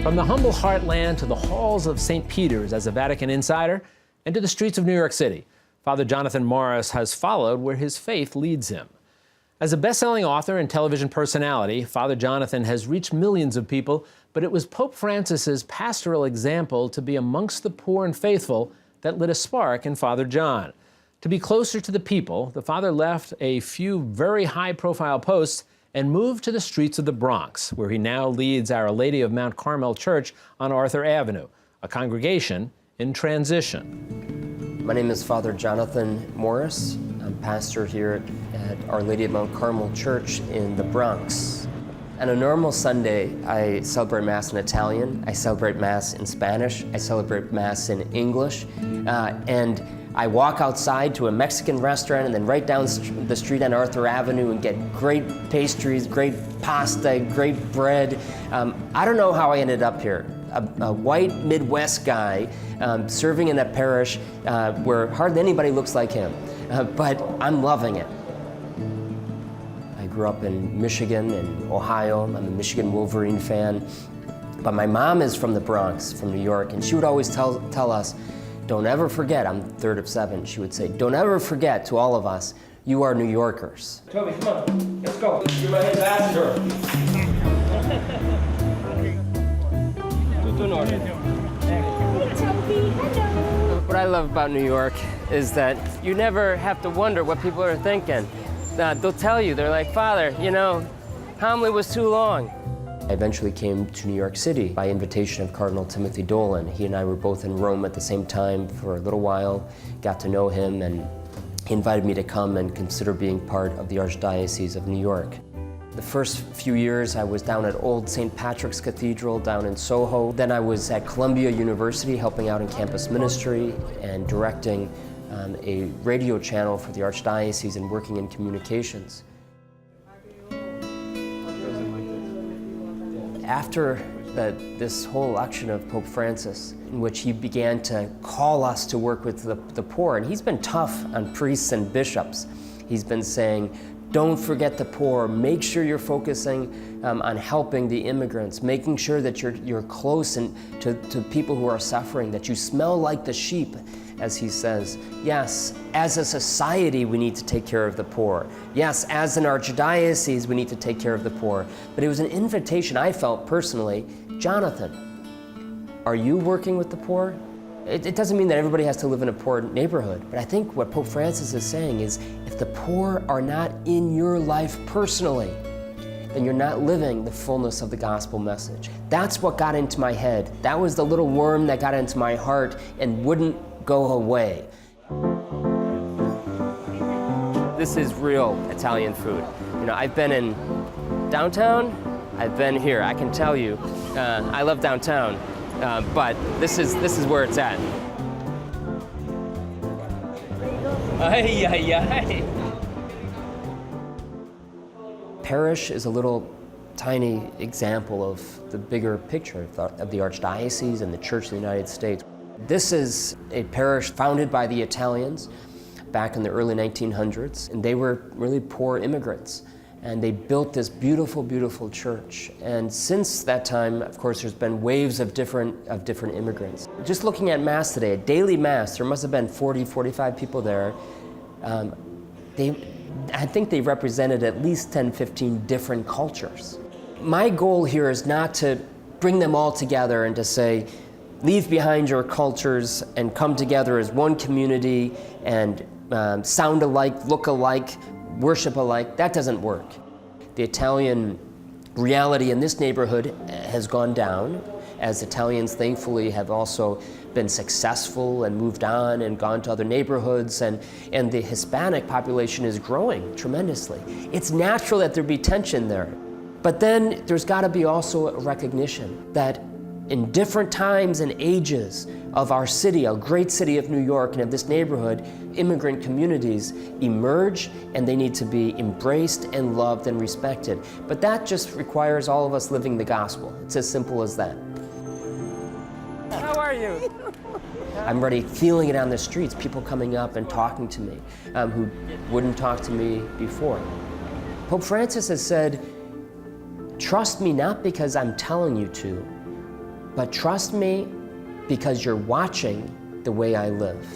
From the humble heartland to the halls of St. Peter's as a Vatican insider and to the streets of New York City, Father Jonathan Morris has followed where his faith leads him. As a best-selling author and television personality, Father Jonathan has reached millions of people, but it was Pope Francis's pastoral example to be amongst the poor and faithful that lit a spark in Father John. To be closer to the people, the Father left a few very high-profile posts and moved to the streets of the Bronx, where he now leads Our Lady of Mount Carmel Church on Arthur Avenue, a congregation in transition. My name is Father Jonathan Morris. I'm pastor here at Our Lady of Mount Carmel Church in the Bronx. On a normal Sunday, I celebrate Mass in Italian, I celebrate Mass in Spanish, I celebrate Mass in English, and I walk outside to a Mexican restaurant and then right down the street on Arthur Avenue and get great pastries, great pasta, great bread. I don't know how I ended up here. A white Midwest guy serving in a parish where hardly anybody looks like him, but I'm loving it. I grew up in Michigan and Ohio. I'm a Michigan Wolverine fan, but my mom is from the Bronx, from New York, and she would always tell us, don't ever forget, I'm third of seven, she would say, don't ever forget to all of us, you are New Yorkers. Toby, come on, let's go. You're my ambassador. What I love about New York is that you never have to wonder what people are thinking. They'll tell you, they're like, Father, you know, homily was too long. I eventually came to New York City by invitation of Cardinal Timothy Dolan. He and I were both in Rome at the same time for a little while, got to know him, and he invited me to come and consider being part of the Archdiocese of New York. The first few years I was down at Old St. Patrick's Cathedral down in Soho. Then I was at Columbia University helping out in campus ministry and directing a radio channel for the Archdiocese and working in communications. After this whole election of Pope Francis, in which he began to call us to work with the poor, and he's been tough on priests and bishops. He's been saying, don't forget the poor, make sure you're focusing on helping the immigrants, making sure that you're close to people who are suffering, that you smell like the sheep, as he says. Yes, as a society, we need to take care of the poor. Yes, as an archdiocese, we need to take care of the poor. But it was an invitation I felt personally, Jonathan, are you working with the poor? It doesn't mean that everybody has to live in a poor neighborhood, but I think what Pope Francis is saying is, if the poor are not in your life personally, then you're not living the fullness of the gospel message. That's what got into my head. That was the little worm that got into my heart and wouldn't go away. This is real Italian food. You know, I've been in downtown, I've been here. I can tell you, I love downtown, but this is where it's at. Ay, ay, ay. Parish is a little tiny example of the bigger picture of the Archdiocese and the Church of the United States. This is a parish founded by the Italians back in the early 1900s, and they were really poor immigrants. And they built this beautiful, beautiful church. And since that time, of course, there's been waves of different immigrants. Just looking at Mass today, a daily Mass, there must have been 40, 45 people there. I think they represented at least 10, 15 different cultures. My goal here is not to bring them all together and to say, leave behind your cultures and come together as one community and sound alike, look alike, worship alike. That doesn't work. The Italian reality in this neighborhood has gone down, as Italians thankfully have also been successful and moved on and gone to other neighborhoods, and the Hispanic population is growing tremendously. It's natural that there be tension there. But then there's got to be also a recognition that in different times and ages of our city, our great city of New York and of this neighborhood, immigrant communities emerge and they need to be embraced and loved and respected. But that just requires all of us living the gospel. It's as simple as that. How are you? I'm already feeling it on the streets, people coming up and talking to me who wouldn't talk to me before. Pope Francis has said, trust me not because I'm telling you to, but trust me because you're watching the way I live.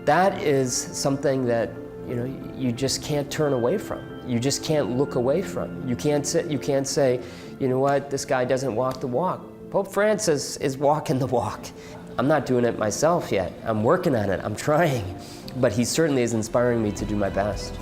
That is something that you just can't turn away from. You just can't look away from. You can't say, you know what, this guy doesn't walk the walk. Pope Francis is walking the walk. I'm not doing it myself yet. I'm working on it. I'm trying. But he certainly is inspiring me to do my best.